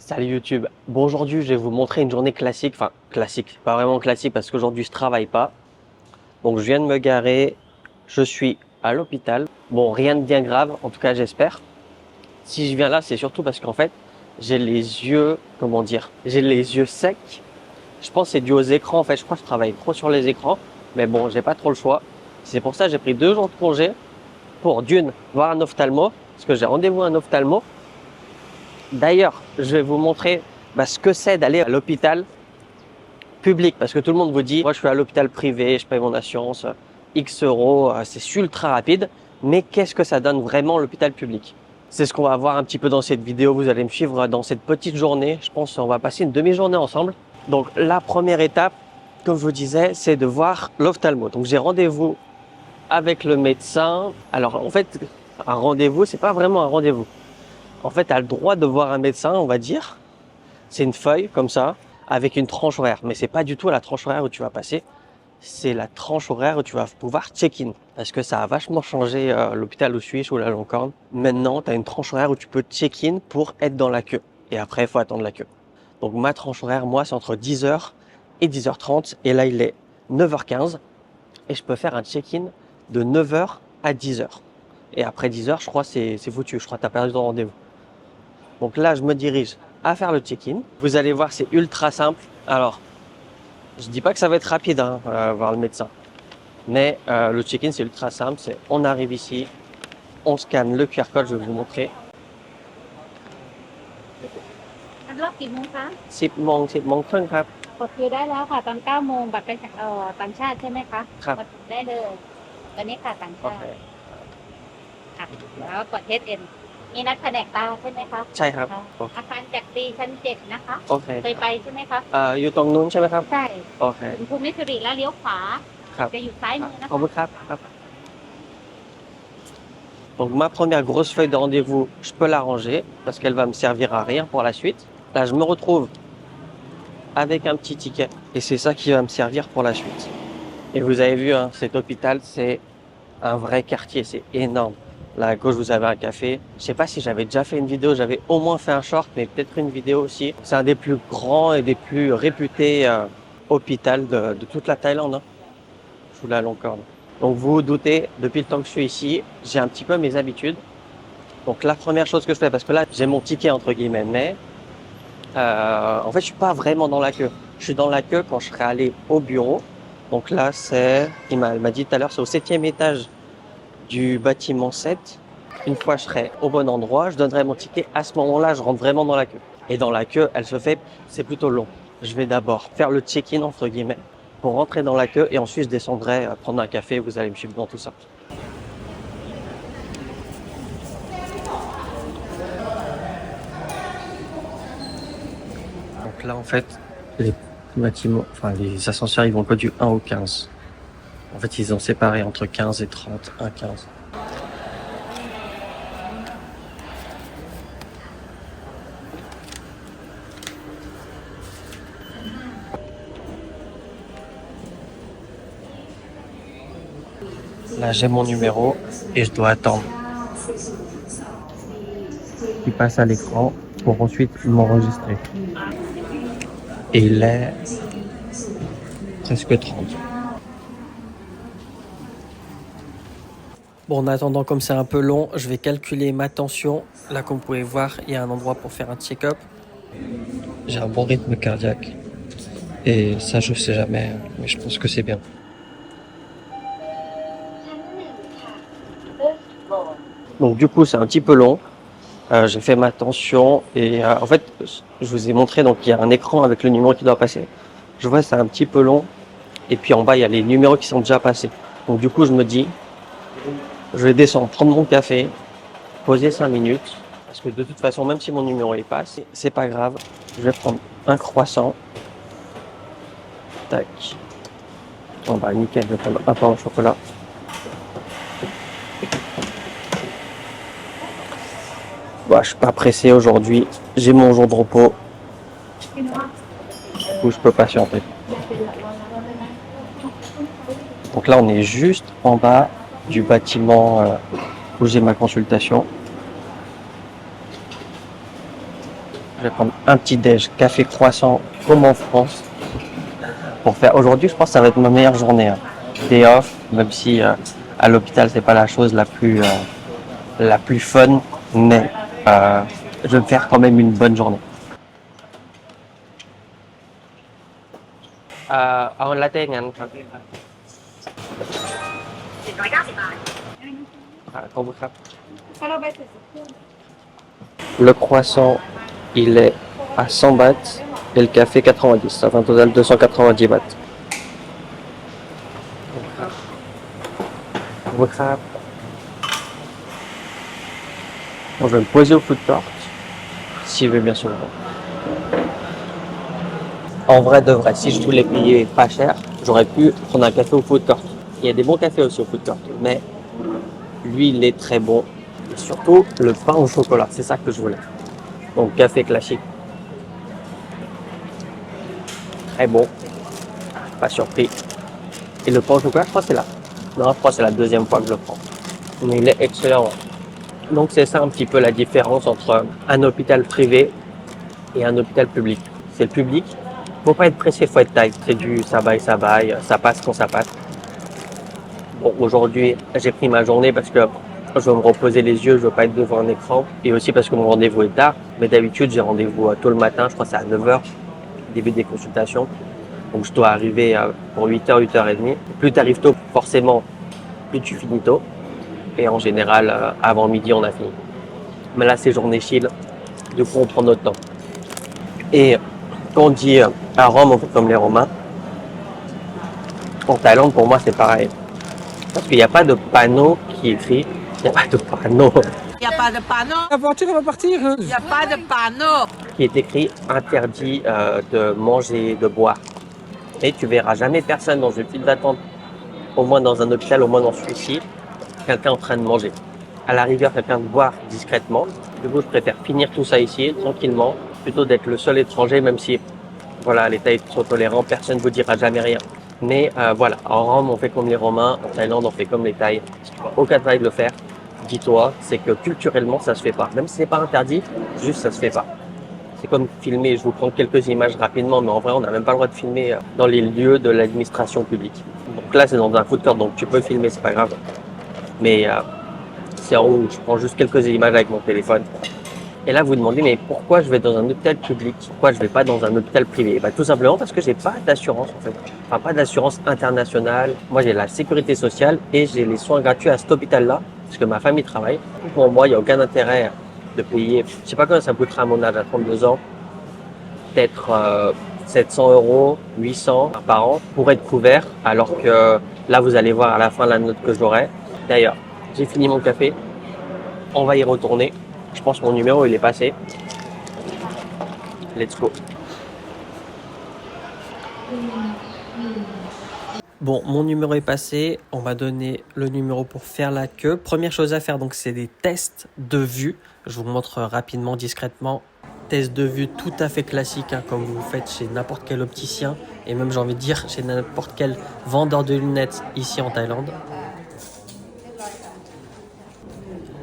Salut YouTube. Bon, aujourd'hui, je vais vous montrer une journée classique. Enfin, classique, pas vraiment classique parce qu'aujourd'hui, je travaille pas. Donc, je viens de me garer. Je suis à l'hôpital. Bon, rien de bien grave, en tout cas, j'espère. Si je viens là, c'est surtout parce qu'en fait, j'ai les yeux, comment dire, j'ai les yeux secs. Je pense que c'est dû aux écrans. En fait, je crois que je travaille trop sur les écrans. Mais bon, j'ai pas trop le choix. C'est pour ça que j'ai pris 2 jours de congé pour d'une, voir un ophtalmo. Parce que j'ai rendez-vous à un ophtalmo. D'ailleurs, je vais vous montrer ce que c'est d'aller à l'hôpital public. Parce que tout le monde vous dit, moi je suis à l'hôpital privé, je paye mon assurance, X euros, c'est ultra rapide. Mais qu'est-ce que ça donne vraiment l'hôpital public? C'est ce qu'on va voir un petit peu dans cette vidéo. Vous allez me suivre dans cette petite journée. Je pense qu'on va passer une demi-journée ensemble. Donc la première étape, comme je vous disais, c'est de voir l'ophtalmo. Donc j'ai rendez-vous avec le médecin. Alors en fait, un rendez-vous, c'est pas vraiment un rendez-vous. En fait, tu as le droit de voir un médecin, on va dire. C'est une feuille comme ça, avec une tranche horaire. Mais c'est pas du tout la tranche horaire où tu vas passer. C'est la tranche horaire où tu vas pouvoir check-in. Parce que ça a vachement changé l'hôpital où je suis, ou la Lancorne. Maintenant, tu as une tranche horaire où tu peux check-in pour être dans la queue. Et après, il faut attendre la queue. Donc ma tranche horaire, moi, c'est entre 10h et 10h30. Et là, il est 9h15. Et je peux faire un check-in de 9h à 10h. Et après 10h, je crois c'est foutu. Je crois que tu as perdu ton rendez-vous. Donc là, je me dirige à faire le check-in. Vous allez voir, c'est ultra simple. Alors, je dis pas que ça va être rapide, voir le médecin. Mais le check-in, c'est ultra simple. C'est on arrive ici, on scanne le QR code, je vais vous montrer. รอบกี่โมงคะ 10 โมง 10 โมงครึ่งครับ กดคิวได้แล้วค่ะตอน9 โมงบัตรประชาต่างชาติใช่ไหมคะ ครับ กดได้เลยตอนนี้ค่ะต่าง โอ ชา เค ติค่ะแล้วกดเทสเอ็นมีนัดแผนกตาใช่ไหมคะ ใช่ครับ ค่ะ โอเค อาคารจักรีชั้น7นะคะ โอเค เคยไปใช่ไหมคะ อยู่ตรงนู้นใช่ไหมครับ ใช่ โอเค ถึงภูมิสิริแล้วเลี้ยวขวา ครับ จะอยู่ซ้ายมือนะ ขอบ คะ คุณครับ Donc ma première grosse feuille de rendez-vous, je peux la ranger parce qu'elle va me servir à rien pour la suite. Là, je me retrouve avec un petit ticket et c'est ça qui va me servir pour la suite. Et vous avez vu, cet hôpital, c'est un vrai quartier, c'est énorme. Là à gauche, vous avez un café. Je sais pas si j'avais déjà fait une vidéo, j'avais au moins fait un short, mais peut-être une vidéo aussi. C'est un des plus grands et des plus réputés hôpitaux de toute la Thaïlande, sous la Lancorne. Donc vous vous doutez, depuis le temps que je suis ici, j'ai un petit peu mes habitudes. Donc la première chose que je fais, parce que là j'ai mon ticket entre guillemets, mais en fait je suis pas vraiment dans la queue. Je suis dans la queue quand je serai allé au bureau. Donc là c'est, elle m'a dit tout à l'heure, c'est au 7e étage du bâtiment 7. Une fois je serai au bon endroit, je donnerai mon ticket. À ce moment-là, je rentre vraiment dans la queue. Et dans la queue, elle se fait, c'est plutôt long. Je vais d'abord faire le check-in entre guillemets pour rentrer dans la queue et ensuite je descendrai prendre un café. Vous allez me suivre dans tout ça. Donc là en fait, les bâtiments, enfin les ascenseurs, ils vont que du 1 au 15. En fait, ils ont séparé entre 15 et 30, 1, 15. Là, j'ai mon numéro et je dois attendre qu'il passe à l'écran pour ensuite m'enregistrer. Et il est presque 30. Bon, en attendant, comme c'est un peu long, je vais calculer ma tension. Là, comme vous pouvez voir, il y a un endroit pour faire un check-up. J'ai un bon rythme cardiaque. Et ça, je sais jamais, mais je pense que c'est bien. Donc du coup, c'est un petit peu long. J'ai fait ma tension et en fait, je vous ai montré, donc il y a un écran avec le numéro qui doit passer. Je vois, c'est un petit peu long. Et puis en bas, il y a les numéros qui sont déjà passés. Donc du coup, je me dis, je vais descendre, prendre mon café, poser 5 minutes. Parce que de toute façon, même si mon numéro est passé, c'est pas grave. Je vais prendre un croissant. Tac. Bon bah nickel, je vais prendre un pain au chocolat. Bah, je suis pas pressé aujourd'hui. J'ai mon jour de repos. Du coup, je peux patienter. Donc là, on est juste en bas du bâtiment où j'ai ma consultation. Je vais prendre un petit déj, café croissant comme en France. Pour faire aujourd'hui, je pense que ça va être ma meilleure journée. Hein. Day off, même si à l'hôpital c'est pas la chose la plus fun, mais je vais me faire quand même une bonne journée. Au latte งั้นครับขอบคุณครับ Le croissant, il est à 100 bahts et le café 90. Ça fait un total de 290 bahts. ขอบคุณครับ Bon, je vais me poser au food court, s'il veut bien sûr. En vrai de vrai, si je voulais payer pas cher, j'aurais pu prendre un café au food court. Il y a des bons cafés aussi au food court, mais lui, il est très bon. Et surtout, le pain au chocolat, c'est ça que je voulais. Donc, café classique. Très bon. Pas surpris. Et le pain au chocolat, je crois que c'est là. Non, je crois que c'est la deuxième fois que je le prends. Mais il est excellent. Donc, c'est ça un petit peu la différence entre un hôpital privé et un hôpital public. C'est le public. Faut pas être pressé, faut être taille. C'est du ça baille, ça passe quand ça passe. Bon, aujourd'hui, j'ai pris ma journée parce que je veux me reposer les yeux, je veux pas être devant un écran. Et aussi parce que mon rendez-vous est tard. Mais d'habitude, j'ai rendez-vous tôt le matin, je crois que c'est à 9h, début des consultations. Donc je dois arriver pour 8h, 8h30. Plus tu arrives tôt, forcément, plus tu finis tôt. Et en général, avant midi, on a fini. Mais là, c'est journée chill. Du coup, on prend notre temps. Et quand on dit à Rome, on fait comme les Romains. En Thaïlande, pour moi, c'est pareil. Parce qu'il n'y a pas de panneau qui écrit. Il n'y a pas de panneau. Il n'y a pas de panneau. La voiture va partir. Il n'y a pas de panneau. Qui est écrit interdit de manger, de boire. Et tu verras jamais personne dans une file d'attente, au moins dans un hôpital, au moins dans celui-ci, quelqu'un en train de manger. À la rigueur, quelqu'un de boire discrètement. Du coup, je préfère finir tout ça ici, tranquillement, plutôt d'être le seul étranger, même si, voilà, les Thaïs sont tolérants, personne ne vous dira jamais rien. Mais voilà, en Rome, on fait comme les Romains, en Thaïlande, on fait comme les Thaïs. Aucun Thaï de le faire. Dis-toi, c'est que culturellement, ça se fait pas. Même si c'est pas interdit, juste ça se fait pas. C'est comme filmer, je vous prends quelques images rapidement, mais en vrai, on n'a même pas le droit de filmer dans les lieux de l'administration publique. Donc là, c'est dans un food court, donc tu peux filmer, c'est pas grave. Mais c'est en haut, je prends juste quelques images avec mon téléphone. Et là, vous vous demandez, mais pourquoi je vais dans un hôpital public? Pourquoi je vais pas dans un hôpital privé? Bah, tout simplement parce que j'ai pas d'assurance, en fait. Enfin, pas d'assurance internationale. Moi, j'ai la sécurité sociale et j'ai les soins gratuits à cet hôpital-là, parce que ma famille travaille. Pour moi, il n'y a aucun intérêt de payer, je sais pas combien ça me coûtera à mon âge, à 32 ans, peut-être 700 €, 800 par an pour être couvert, alors que là, vous allez voir à la fin la note que j'aurai. D'ailleurs, j'ai fini mon café, on va y retourner. Je pense que mon numéro, il est passé. Let's go. Bon, mon numéro est passé. On m'a donné le numéro pour faire la queue. Première chose à faire, donc, c'est des tests de vue. Je vous montre rapidement, discrètement. Test de vue tout à fait classique, hein, comme vous faites chez n'importe quel opticien. Et même, j'ai envie de dire, chez n'importe quel vendeur de lunettes ici en Thaïlande.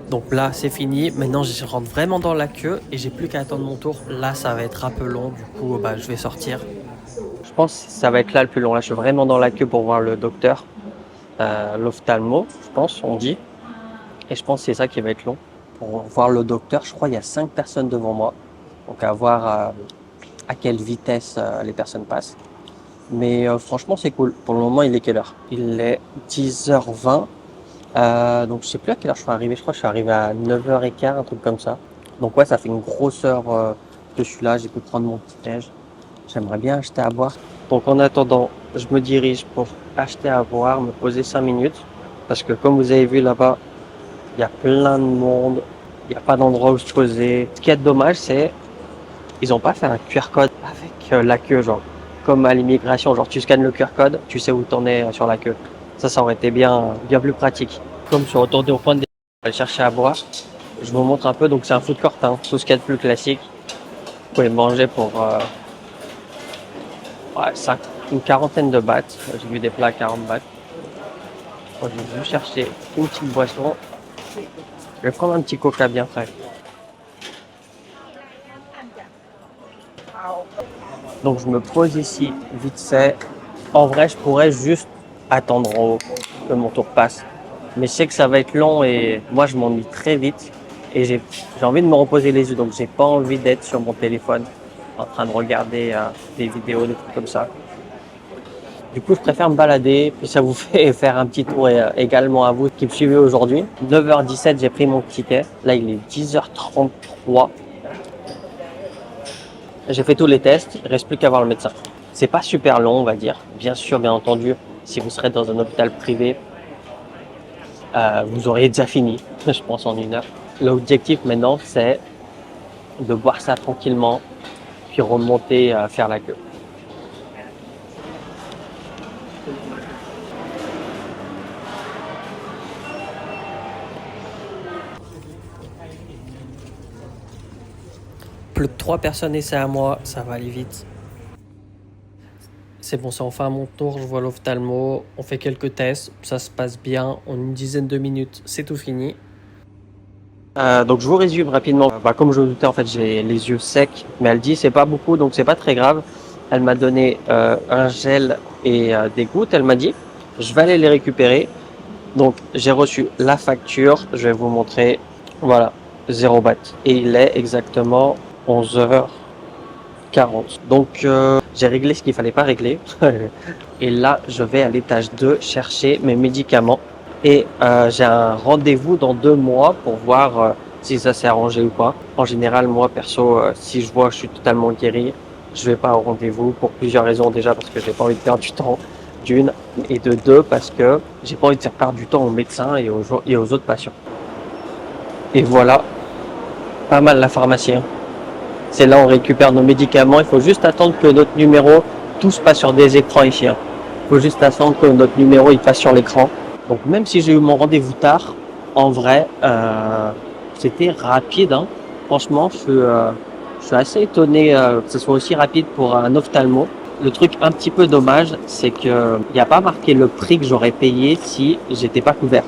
Donc là, c'est fini. Maintenant, je rentre vraiment dans la queue et j'ai plus qu'à attendre mon tour. Là, ça va être un peu long. Du coup, je vais sortir. Je pense que ça va être là le plus long. Là, je suis vraiment dans la queue pour voir le docteur. L'ophtalmo, je pense, on dit. Et je pense que c'est ça qui va être long. Pour voir le docteur, je crois qu'il y a 5 personnes devant moi. Donc à voir à quelle vitesse les personnes passent. Mais franchement, c'est cool. Pour le moment, il est quelle heure? Il est 10h20. Donc je sais plus à quelle heure je suis arrivé. Je crois que je suis arrivé à 9h15, un truc comme ça. Donc ouais, ça fait une grosse heure que je suis là. J'ai pu prendre mon petit déj. J'aimerais bien acheter à boire. Donc en attendant, je me dirige pour acheter à boire, me poser 5 minutes. Parce que comme vous avez vu là-bas, il y a plein de monde. Il n'y a pas d'endroit où se poser. Ce qui est dommage, c'est ils n'ont pas fait un QR code avec la queue, genre comme à l'immigration. Genre tu scannes le QR code, tu sais où t'en es sur la queue. Ça aurait été bien plus pratique. Comme je suis retourné au point de aller chercher à boire, je vous montre un peu. Donc c'est un food court, hein, tout ce qu'il y a de plus classique. Vous pouvez manger pour une quarantaine de bahts. J'ai vu des plats à 40 bahts. Moi, je vais chercher une petite boisson. Je vais prendre un petit coca bien frais. Donc je me pose ici, vite fait. En vrai, je pourrais juste attendre en haut que mon tour passe. Mais je sais que ça va être long et moi je m'ennuie très vite. Et j'ai envie de me reposer les yeux, donc j'ai pas envie d'être sur mon téléphone en train de regarder des vidéos, des trucs comme ça. Du coup, je préfère me balader, puis ça vous fait faire un petit tour également à vous qui me suivez aujourd'hui. 9h17, j'ai pris mon ticket. Là, il est 10h33. J'ai fait tous les tests, il ne reste plus qu'à voir le médecin. C'est pas super long, on va dire. Bien sûr, bien entendu, si vous serez dans un hôpital privé, vous auriez déjà fini, je pense, en 1 heure. L'objectif maintenant, c'est de boire ça tranquillement, puis remonter faire la queue. Plus que 3 personnes et c'est à moi, ça va aller vite. C'est bon, c'est enfin à mon tour, je vois l'ophtalmo, on fait quelques tests, ça se passe bien, en une dizaine de minutes, c'est tout fini. Donc je vous résume rapidement. Comme je vous doutais, en fait, j'ai les yeux secs, mais elle dit c'est pas beaucoup, donc c'est pas très grave. Elle m'a donné un gel et des gouttes, elle m'a dit. Je vais aller les récupérer. Donc j'ai reçu la facture, je vais vous montrer. Voilà, 0 baht. Et il est exactement 11h40. Donc j'ai réglé ce qu'il fallait pas régler. Et là, je vais à l'étage 2 chercher mes médicaments. Et j'ai un rendez-vous dans 2 mois pour voir si ça s'est arrangé ou pas. En général, moi perso, si je vois que je suis totalement guéri, je vais pas au rendez-vous pour plusieurs raisons. Déjà parce que j'ai pas envie de perdre du temps, d'une, et de deux parce que j'ai pas envie de faire perdre du temps aux médecins et aux autres patients. Et voilà, pas mal la pharmacie. Hein. C'est là où on récupère nos médicaments. Il faut juste attendre que notre numéro, tout se passe sur des écrans ici. Hein. Il faut juste attendre que notre numéro il passe sur l'écran. Donc même si j'ai eu mon rendez-vous tard, en vrai, c'était rapide. Hein. Franchement, je suis assez étonné que ce soit aussi rapide pour un ophtalmo. Le truc un petit peu dommage, c'est qu'il n'y a pas marqué le prix que j'aurais payé si j'étais pas couvert.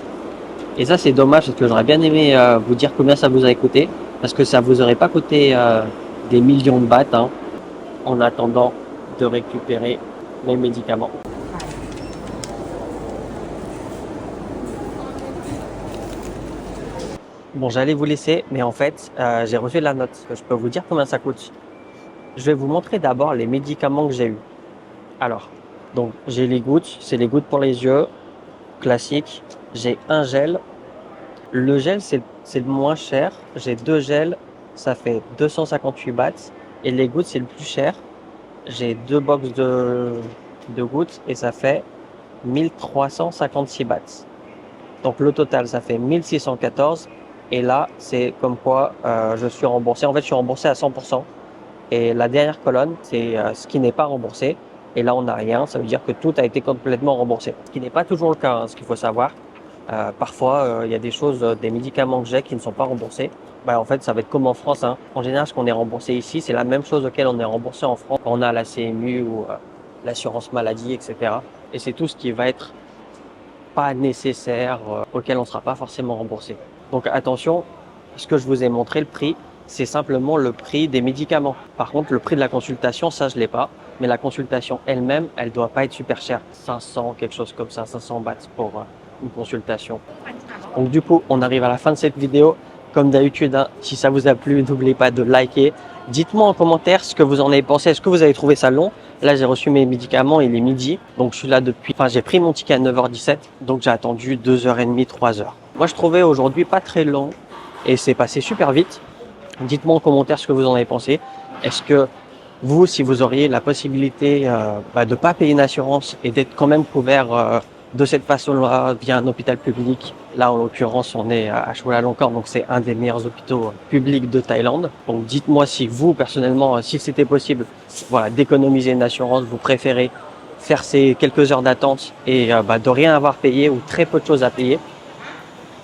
Et ça, c'est dommage parce que j'aurais bien aimé vous dire combien ça vous aurait coûté. Parce que ça vous aurait pas coûté des millions de bahts hein, en attendant de récupérer mes médicaments. Bon, j'allais vous laisser, mais en fait, j'ai reçu la note. Je peux vous dire combien ça coûte. Je vais vous montrer d'abord les médicaments que j'ai eus. Alors, donc j'ai les gouttes, c'est les gouttes pour les yeux, classique. J'ai un gel. Le gel, c'est le moins cher. J'ai 2 gels, ça fait 258 bahts. Et les gouttes, c'est le plus cher. J'ai 2 box de gouttes et ça fait 1356 bahts. Donc le total, ça fait 1614. Et là, c'est comme quoi je suis remboursé. En fait, je suis remboursé à 100%. Et la dernière colonne, c'est ce qui n'est pas remboursé. Et là, on n'a rien. Ça veut dire que tout a été complètement remboursé. Ce qui n'est pas toujours le cas, hein, ce qu'il faut savoir. Parfois, il y a des choses, des médicaments que j'ai qui ne sont pas remboursés. En fait, ça va être comme en France. Hein. En général, ce qu'on est remboursé ici, c'est la même chose auquel on est remboursé en France. Quand on a la CMU ou l'assurance maladie, etc. Et c'est tout ce qui va être pas nécessaire, auquel on ne sera pas forcément remboursé. Donc attention, ce que je vous ai montré, le prix, c'est simplement le prix des médicaments. Par contre, le prix de la consultation, ça je l'ai pas. Mais la consultation elle-même, elle doit pas être super chère. 500, quelque chose comme ça, 500 bahts pour une consultation. Donc du coup, on arrive à la fin de cette vidéo. Comme d'habitude, hein, si ça vous a plu, n'oubliez pas de liker. Dites-moi en commentaire ce que vous en avez pensé. Est-ce que vous avez trouvé ça long? Là, j'ai reçu mes médicaments, il est midi. Donc je suis là depuis... Enfin, j'ai pris mon ticket à 9h17. Donc j'ai attendu 2h30, 3h. Moi, je trouvais aujourd'hui pas très long. Et c'est passé super vite. Dites-moi en commentaire ce que vous en avez pensé. Est-ce que vous, si vous auriez la possibilité de ne pas payer une assurance et d'être quand même couvert de cette façon-là via un hôpital public, là en l'occurrence on est à Chulalongkorn, donc c'est un des meilleurs hôpitaux publics de Thaïlande. Donc dites-moi si vous personnellement, si c'était possible, voilà, d'économiser une assurance, vous préférez faire ces quelques heures d'attente et de rien avoir payé ou très peu de choses à payer.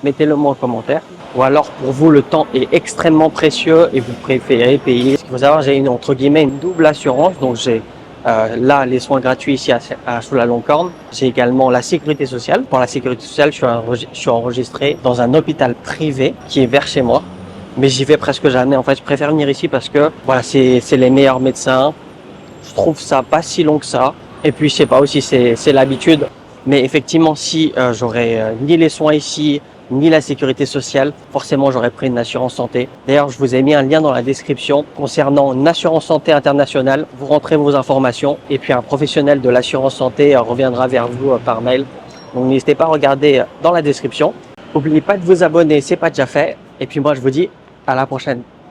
Mettez-le moi en commentaire. Ou alors pour vous le temps est extrêmement précieux et vous préférez payer. Ce qu'il faut savoir, j'ai entre guillemets une double assurance. Donc j'ai là les soins gratuits ici à Chulalongkorn. J'ai également la sécurité sociale. Pour la sécurité sociale, je suis enregistré dans un hôpital privé qui est vers chez moi. mais j'y vais presque jamais. En fait, je préfère venir ici parce que voilà, c'est les meilleurs médecins. Je trouve ça pas si long que ça. Et puis, je sais pas aussi, c'est l'habitude. Mais effectivement, si j'aurais ni les soins ici, ni la sécurité sociale, forcément, j'aurais pris une assurance santé. D'ailleurs, je vous ai mis un lien dans la description concernant une assurance santé internationale. Vous rentrez vos informations et puis un professionnel de l'assurance santé reviendra vers vous par mail. Donc, n'hésitez pas à regarder dans la description. N'oubliez pas de vous abonner, c'est pas déjà fait. Et puis moi, je vous dis à la prochaine.